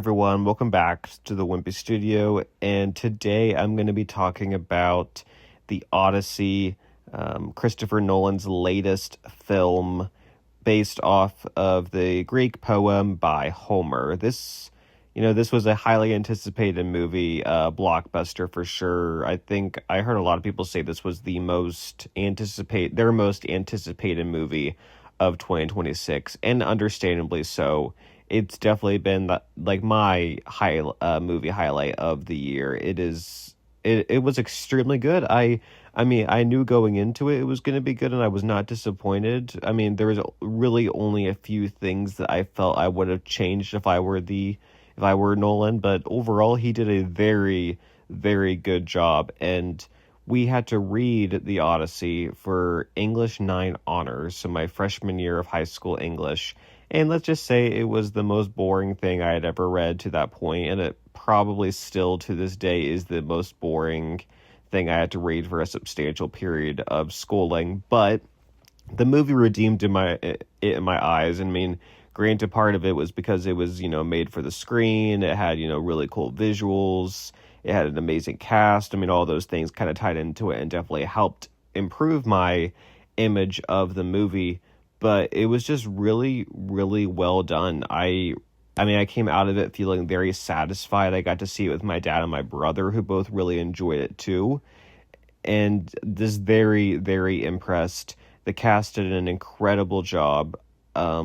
everyone, welcome back to the Wimpy Studio, and today I'm going to be talking about the Odyssey, Christopher Nolan's latest film based off of the Greek poem by Homer. This was a highly anticipated movie, blockbuster for sure. I think I heard a lot of people say this was their most anticipated movie of 2026, and understandably so. It's definitely been my movie highlight of the year. It was extremely good. I mean, I knew going into it was going to be good, and I was not disappointed. I mean, there was really only a few things that I felt I would have changed if I were Nolan, but overall he did a very, very good job. And we had to read the Odyssey for English 9 honors, so my freshman year of high school English. And let's just say it was the most boring thing I had ever read to that point, and it probably still to this day is the most boring thing I had to read for a substantial period of schooling. But the movie redeemed it in my eyes. I mean, granted, part of it was because it was, made for the screen. It had, really cool visuals. It had an amazing cast. I mean, all those things kind of tied into it and definitely helped improve my image of the movie. But it was just really, really well done. I mean, I came out of it feeling very satisfied. I got to see it with my dad and my brother, who both really enjoyed it too. And just very, very impressed. The cast did an incredible job. I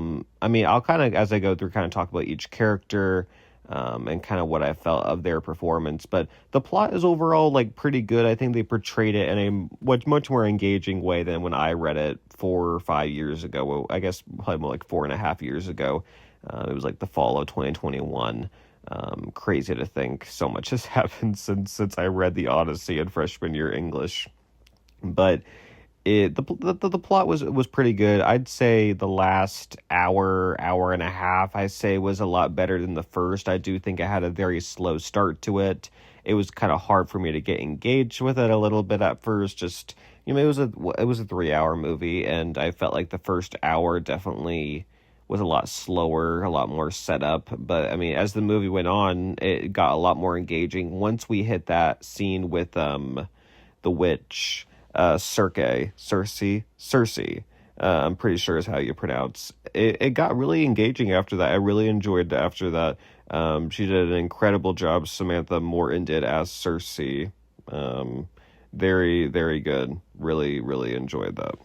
mean, I'll kind of, as I go through, kind of talk about each character, and kind of what I felt of their performance. But the plot is overall pretty good. I think they portrayed it in a much more engaging way than when I read it 4 or 5 years ago. Well, I guess probably more like 4.5 years ago. It was the fall of 2021. Crazy to think so much has happened since I read the Odyssey in freshman year English. But the plot was pretty good. I'd say the last hour and a half, I say, was a lot better than the first. I do think it had a very slow start to it. It was kind of hard for me to get engaged with it a little bit at first. Just, it was a 3-hour movie, and I felt like the first hour definitely was a lot slower, a lot more setup. But I mean, as the movie went on, it got a lot more engaging. Once we hit that scene with the witch, Circe, I'm pretty sure is how you pronounce it. It got really engaging after that. I really enjoyed it after that. She did an incredible job. Samantha Morton did as Circe. Very, very good. Really, really enjoyed that.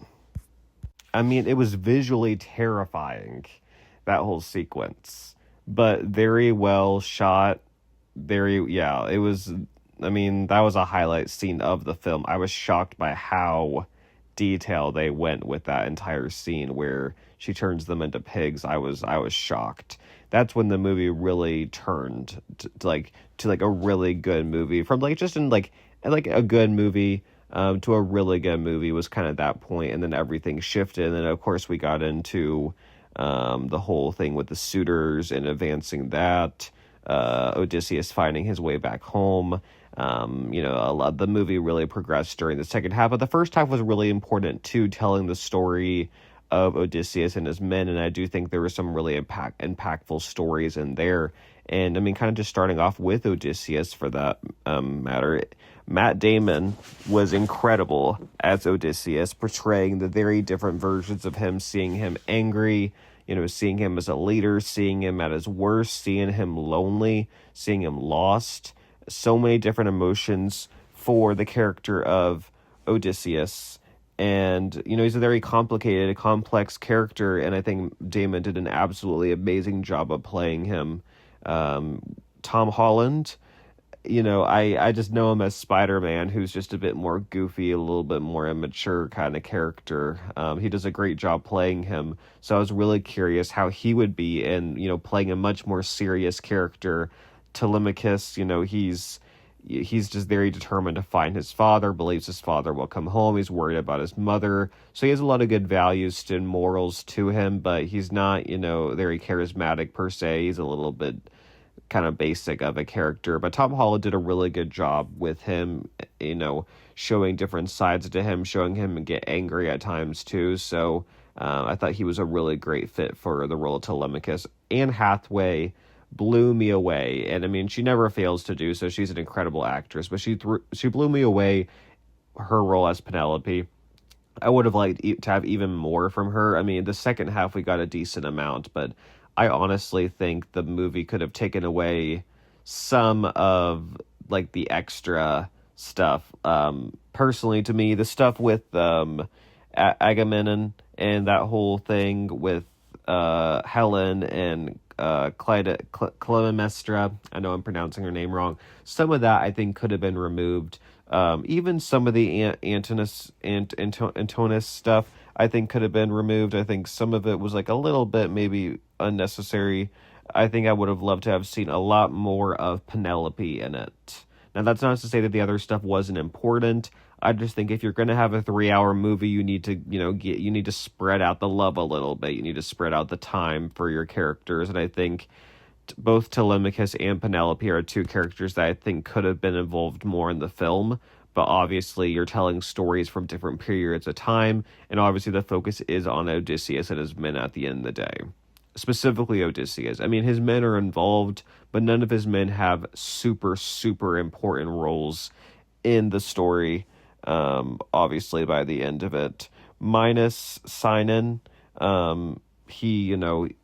I mean, it was visually terrifying, that whole sequence, but very well shot. It was, I mean, that was a highlight scene of the film. I was shocked by how detailed they went with that entire scene where she turns them into pigs. I was shocked. That's when the movie really turned to a really good movie, from just in a good movie to a really good movie was kind of that point, and then everything shifted. And then of course we got into the whole thing with the suitors and advancing that, Odysseus finding his way back home. The movie really progressed during the second half, but the first half was really important too, telling the story of Odysseus and his men, and I do think there were some really impactful stories in there. And I mean, kind of just starting off with Odysseus for that matter, Matt Damon was incredible as Odysseus, portraying the very different versions of him, seeing him angry, seeing him as a leader, seeing him at his worst, seeing him lonely, seeing him lost. So many different emotions for the character of Odysseus. And, he's a very complicated, complex character, and I think Damon did an absolutely amazing job of playing him. Tom Holland, I just know him as Spider-Man, who's just a bit more goofy, a little bit more immature kind of character. He does a great job playing him, so I was really curious how he would be in, playing a much more serious character. Telemachus, he's just very determined to find his father, believes his father will come home. He's worried about his mother. So he has a lot of good values and morals to him, but he's not, very charismatic per se. He's a little bit kind of basic of a character. But Tom Holland did a really good job with him, showing different sides to him, showing him get angry at times too. So I thought he was a really great fit for the role of Telemachus. Anne Hathaway blew me away. And I mean, she never fails to do so. She's an incredible actress, but she blew me away, her role as Penelope. I would have liked to have even more from her. I mean, the second half we got a decent amount, but I honestly think the movie could have taken away some of like the extra stuff. Personally, to me, the stuff with Agamemnon and that whole thing with Helen and Clytemnestra. I know I'm pronouncing her name wrong. Some of that I think could have been removed. Even some of the Antonis stuff I think could have been removed. I think some of it was like a little bit maybe unnecessary. I think I would have loved to have seen a lot more of Penelope in it. Now that's not to say that the other stuff wasn't important. I just think if you're going to have a 3-hour movie, you need to, you need to spread out the love a little bit. You need to spread out the time for your characters. And I think both Telemachus and Penelope are two characters that I think could have been involved more in the film. But obviously, you're telling stories from different periods of time. And obviously, the focus is on Odysseus and his men at the end of the day. Specifically, Odysseus. I mean, his men are involved, but none of his men have super, super important roles in the story. Obviously, by the end of it, minus Sinon. He,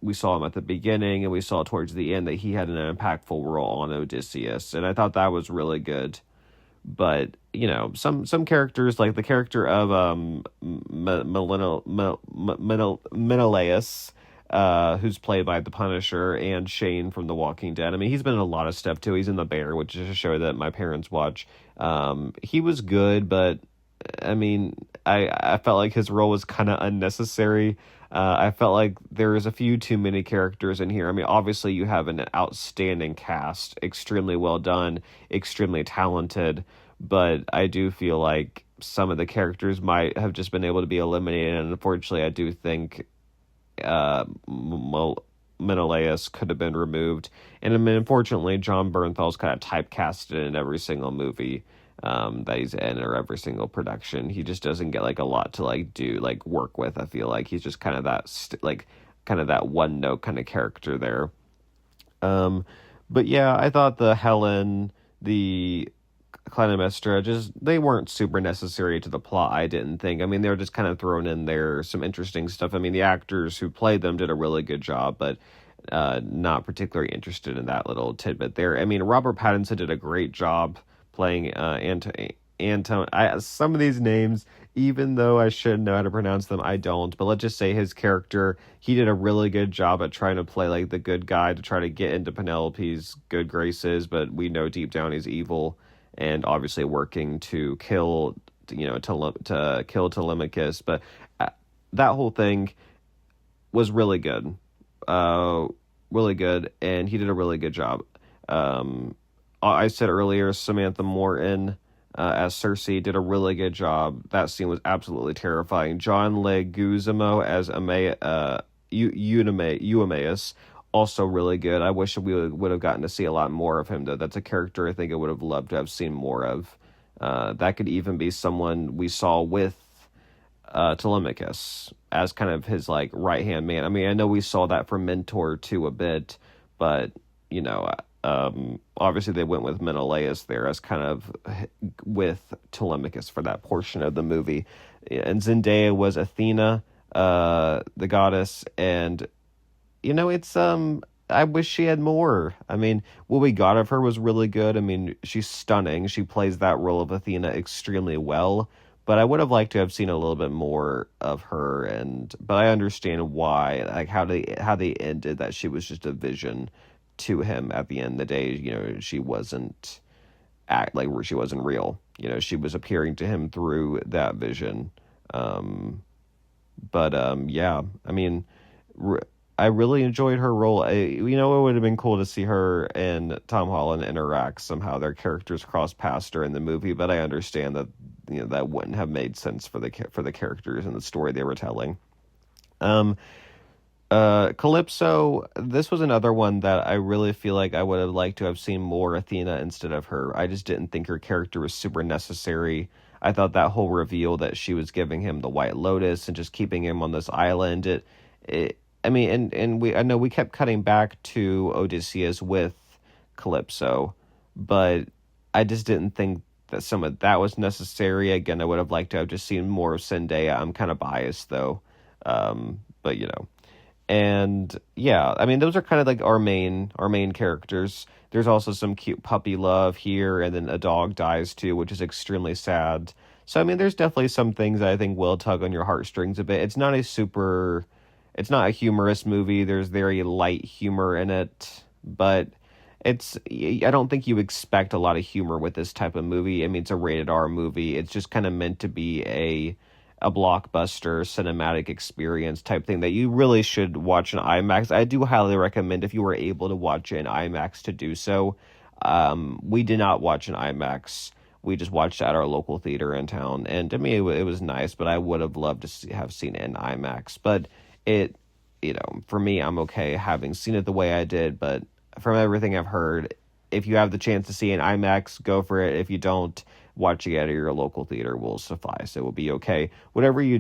we saw him at the beginning and we saw towards the end that he had an impactful role on Odysseus. And I thought that was really good. But, some characters, like the character of Menelaus, who's played by the Punisher, and Shane from The Walking Dead. I mean, he's been in a lot of stuff too. He's in The Bear, which is a show that my parents watch. He was good, but I mean, I felt like his role was kind of unnecessary. I felt like there was a few too many characters in here. I mean, obviously you have an outstanding cast, extremely well done, extremely talented, but I do feel like some of the characters might have just been able to be eliminated, and unfortunately I do think Menelaus could have been removed. And I mean, unfortunately, John Bernthal's kind of typecasted in every single movie that he's in, or every single production. He just doesn't get like a lot to like do, like work with. I feel like he's just kind of that kind of that one note kind of character there. But yeah, I thought the Helen, the Clytemnestra, just they weren't super necessary to the plot, I didn't think. I mean, they were just kind of thrown in there, some interesting stuff. I mean, the actors who played them did a really good job, but not particularly interested in that little tidbit there. I mean, Robert Pattinson did a great job playing Anton. Some of these names, even though I should know how to pronounce them, I don't. But let's just say his character, he did a really good job at trying to play like the good guy to try to get into Penelope's good graces, but we know deep down he's evil, and obviously working to kill, to kill Telemachus. But that whole thing was really good, really good, and he did a really good job. I said earlier, Samantha Morton as Cersei did a really good job. That scene was absolutely terrifying. John Leguizamo as Eumaeus, also really good. I wish we would have gotten to see a lot more of him, though. That's a character I think I would have loved to have seen more of. That could even be someone we saw with Telemachus as kind of his like right-hand man. I mean, I know we saw that from Mentor 2 a bit, but obviously they went with Menelaus there as kind of with Telemachus for that portion of the movie. And Zendaya was Athena, the goddess, and it's I wish she had more. I mean, what we got of her was really good. I mean, she's stunning. She plays that role of Athena extremely well. But I would have liked to have seen a little bit more of her, but I understand why, like how they ended that she was just a vision to him at the end of the day. She wasn't she wasn't real. She was appearing to him through that vision. Yeah, I mean, I really enjoyed her role. It would have been cool to see her and Tom Holland interact somehow. Their characters cross paths during the movie, but I understand that that wouldn't have made sense for the characters and the story they were telling. Calypso, this was another one that I really feel like I would have liked to have seen more Athena instead of her. I just didn't think her character was super necessary. I thought that whole reveal that she was giving him the White Lotus and just keeping him on this island, I mean, and I know we kept cutting back to Odysseus with Calypso, but I just didn't think that some of that was necessary. Again, I would have liked to have just seen more of Zendaya. I'm kind of biased though, but and yeah, I mean those are kind of like our main characters. There's also some cute puppy love here, and then a dog dies too, which is extremely sad. So I mean, there's definitely some things that I think will tug on your heartstrings a bit. It's not a humorous movie. There's very light humor in it, but I don't think you expect a lot of humor with this type of movie. I mean, it's a rated R movie. It's just kind of meant to be a blockbuster cinematic experience type thing that you really should watch in IMAX. I do highly recommend if you were able to watch it in IMAX to do so. We did not watch in IMAX. We just watched at our local theater in town, and to me it was nice. But I would have loved to have seen it in IMAX. But it, for me, I'm okay having seen it the way I did. But from everything I've heard, if you have the chance to see it in IMAX, go for it. If you don't, watching it at your local theater will suffice. It will be okay. Whatever you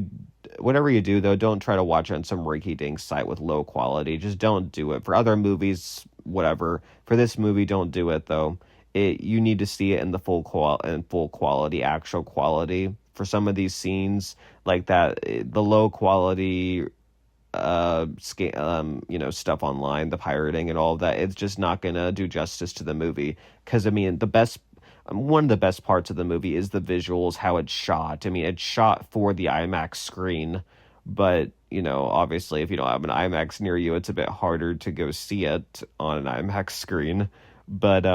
do though, don't try to watch it on some rinky-dink site with low quality. Just don't do it. For other movies, whatever. For this movie, don't do it though. You need to see it in the full quality, actual quality. For some of these scenes like that, the low quality stuff online, the pirating and all of that, it's just not gonna do justice to the movie. Because I mean, one of the best parts of the movie is the visuals, how it's shot. I mean, it's shot for the IMAX screen, but obviously, if you don't have an IMAX near you, it's a bit harder to go see it on an IMAX screen. But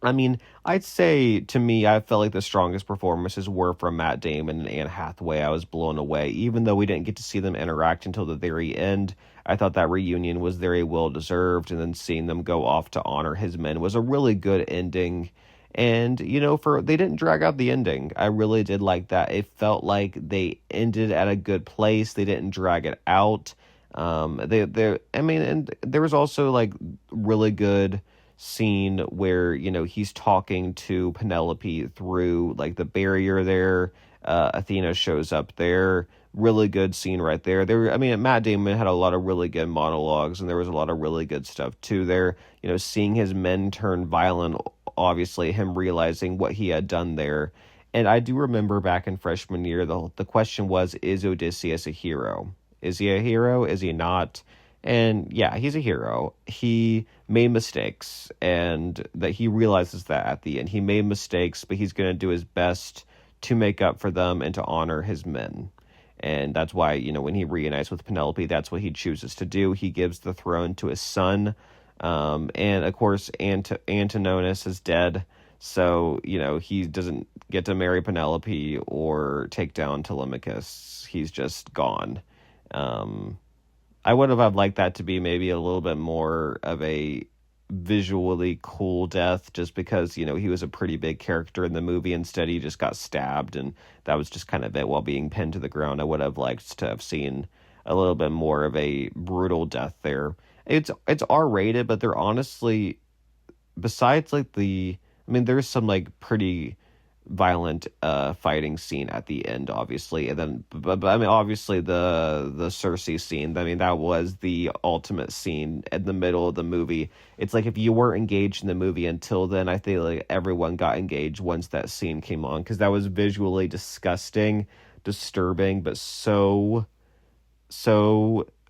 I mean, I'd say to me, I felt like the strongest performances were from Matt Damon and Anne Hathaway. I was blown away, even though we didn't get to see them interact until the very end. I thought that reunion was very well deserved, and then seeing them go off to honor his men was a really good ending. And they didn't drag out the ending. I really did like that. It felt like they ended at a good place. They didn't drag it out. I mean, and there was also like really good scene where he's talking to Penelope through like the barrier there. Athena shows up there. Really good scene right there. I mean, Matt Damon had a lot of really good monologues, and there was a lot of really good stuff too there. Seeing his men turn violent, obviously him realizing what he had done there. And I do remember back in freshman year, the question was, is Odysseus a hero? Is he a hero? Is he not? And yeah, he's a hero. He made mistakes, and that he realizes that at the end. He made mistakes, but he's going to do his best to make up for them and to honor his men. And that's why, when he reunites with Penelope, that's what he chooses to do. He gives the throne to his son. And of course, Antinous is dead. So, he doesn't get to marry Penelope or take down Telemachus. He's just gone. I would have liked that to be maybe a little bit more of a visually cool death, just because he was a pretty big character in the movie. Instead, he just got stabbed, and that was just kind of it while being pinned to the ground. I would have liked to have seen a little bit more of a brutal death there. It's R-rated, but they're honestly, besides like I mean, there's some like pretty violent fighting scene at the end, obviously, and then but I mean, obviously the Cersei scene, I mean, that was the ultimate scene in the middle of the movie. It's like if you weren't engaged in the movie until then, I think like everyone got engaged once that scene came on, because that was visually disgusting, disturbing, but so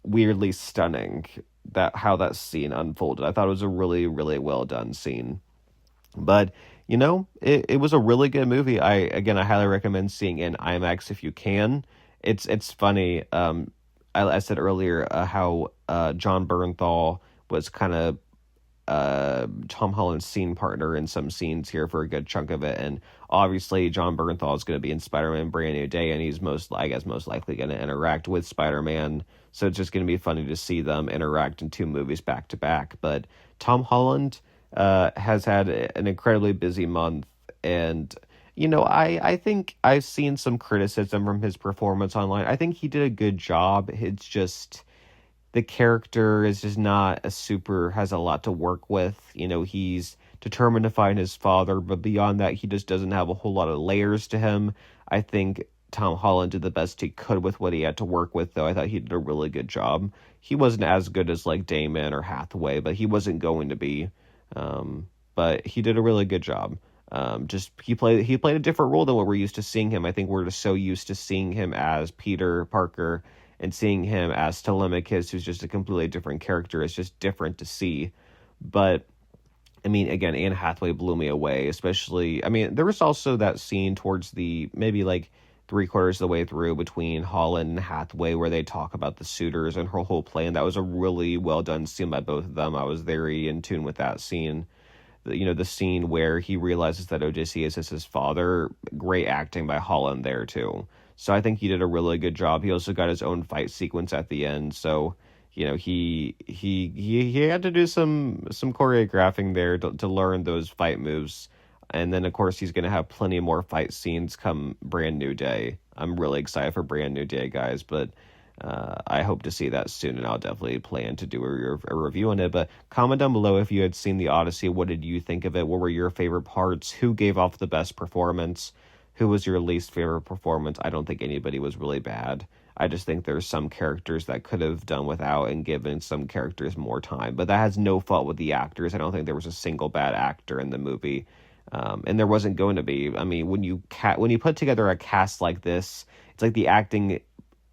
weirdly stunning, that how that scene unfolded. I thought it was a really, really well done scene. But it was a really good movie. I highly recommend seeing it in IMAX if you can. It's funny. I said earlier how John Bernthal was kind of Tom Holland's scene partner in some scenes here for a good chunk of it, and obviously John Bernthal is going to be in Spider-Man: Brand New Day, and he's most likely going to interact with Spider-Man. So it's just going to be funny to see them interact in two movies back to back. But Tom Holland has had an incredibly busy month, and I think I've seen some criticism from his performance online. I think he did a good job. It's just the character is just not has a lot to work with. He's determined to find his father, but beyond that, he just doesn't have a whole lot of layers to him. I think Tom Holland did the best he could with what he had to work with, though. I thought he did a really good job. He wasn't as good as like Damon or Hathaway, but he wasn't going to be. But he did a really good job. Just he played a different role than what we're used to seeing him. I think we're just so used to seeing him as Peter Parker and seeing him as Telemachus, who's just a completely different character. It's just different to see. But I mean, again, Anne Hathaway blew me away, especially. I mean, there was also that scene towards the maybe like three-quarters of the way through between Holland and Hathaway where they talk about the suitors and her whole plan. That was a really well done scene by both of them. I was very in tune with that scene. The scene where he realizes that Odysseus is his father. Great acting by Holland there, too. So I think he did a really good job. He also got his own fight sequence at the end, so he had to do some choreographing there to learn those fight moves, and then of course he's gonna have plenty more fight scenes come Brand New Day. I'm really excited for Brand New Day, guys, but I hope to see that soon, and I'll definitely plan to do a review on it. But comment down below if you had seen the Odyssey. What did you think of it? What were your favorite parts? Who gave off the best performance? Who was your least favorite performance? I don't think anybody was really bad. I just think there's some characters that could have done without and given some characters more time. But that has no fault with the actors. I don't think there was a single bad actor in the movie. And there wasn't going to be. I mean, when you put together a cast like this, it's like the acting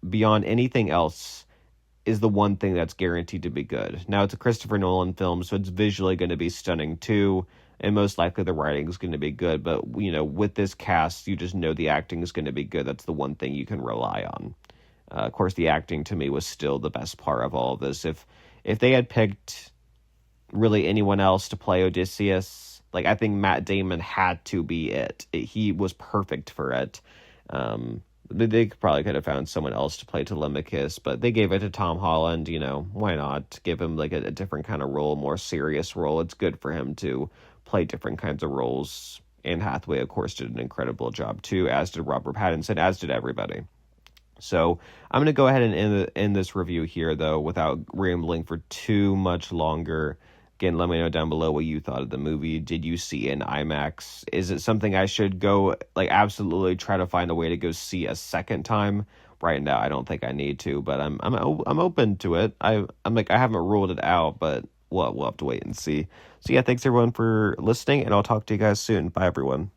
beyond anything else is the one thing that's guaranteed to be good. Now, it's a Christopher Nolan film, so it's visually going to be stunning too, and most likely the writing is going to be good. But, with this cast, you just know the acting is going to be good. That's the one thing you can rely on. Of course, the acting to me was still the best part of all of this. If they had picked really anyone else to play Odysseus, like I think Matt Damon had to be it. He was perfect for it. They probably could have found someone else to play Telemachus, but they gave it to Tom Holland. Why not give him like a different kind of role, more serious role? It's good for him to play different kinds of roles. Anne Hathaway, of course, did an incredible job too, as did Robert Pattinson, as did everybody. So I'm going to go ahead and end this review here, though, without rambling for too much longer. Again, let me know down below what you thought of the movie. Did you see it in IMAX? Is it something I should go, like, absolutely try to find a way to go see a second time? Right now, I don't think I need to, but I'm open to it. I haven't ruled it out, but we'll have to wait and see. So yeah, thanks everyone for listening, and I'll talk to you guys soon. Bye, everyone.